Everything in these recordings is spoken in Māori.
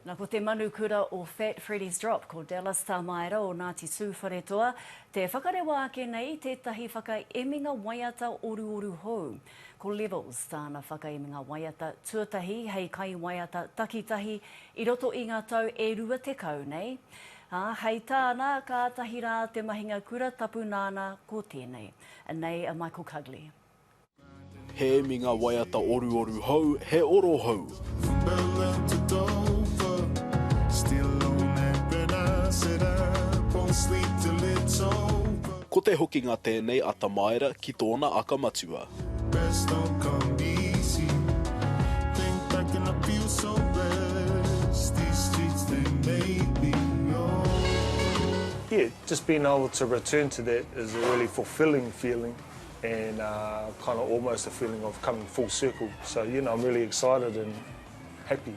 Nā ko te manukura o Freddy's Drop ko Dallas Tamaira o Ngāti Tūwharetoa, te whakarewa ake nei tētahi whakaeminga waiata oruoru hou. Ko Levels tāna whakaeminga waiata tuatahi hei kai waiata takitahi I roto I ngā tau e rua te kau nei. Hei tāna ka tahi rā te mahinga kura tapu nāna ko tēnei. Nei a Michael Cugley. He minga waiata oruoru hou, he oro hou. Ko te hokinga tēnei a Tamaira ki tōna akamatua. Yeah, just being able to return to that is a really fulfilling feeling and kind of almost a feeling of coming full circle. So, you know, I'm really excited and happy.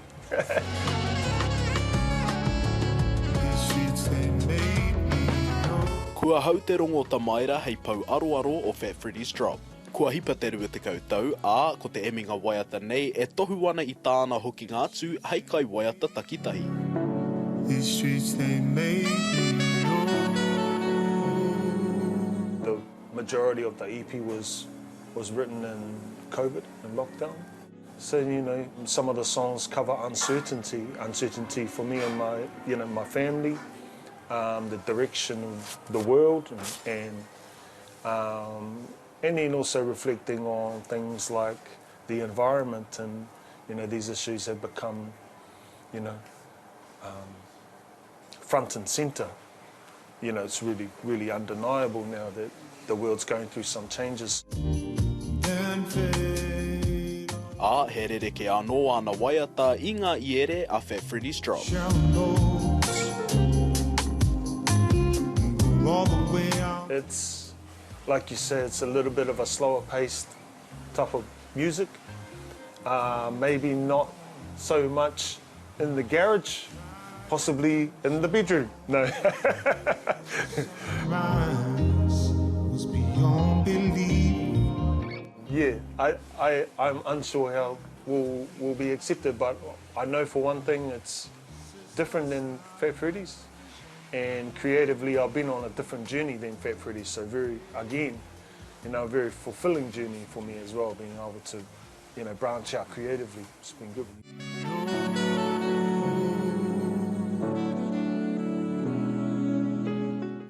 Kua hau te rongo Tamaira hei pau aroaro o Freddy's Drop. Kua hipa te rua te kautau, ā ko te eminga waiata nei e tohu ana I tāna hoki ngātu hei kai waiata takitahi. These streets, they made me The majority of the EP was written in COVID and lockdown. So, you know, some of the songs cover uncertainty for me and my family. The direction of the world and then also reflecting on things like the environment and, you know, these issues have become, you know, front and centre. You know, it's really, really undeniable now that the world's going through some changes. He rereke anō ana waiata I ngā iere a Freddy's Drop. It's, like you said, it's a little bit of a slower paced type of music. Maybe not so much in the garage, possibly in the bedroom. No. Yeah, I'm unsure how will be accepted, but I know for one thing it's different than Fat Freddy's. And creatively, I've been on a different journey than Fat Freddy, so again, you know, a very fulfilling journey for me as well, being able to, you know, branch out creatively. It's been good.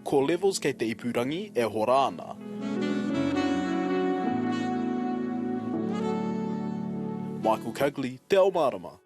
Ko Levels kei te ipurangi e hora ana. Michael Cugley, Te Ao Marama.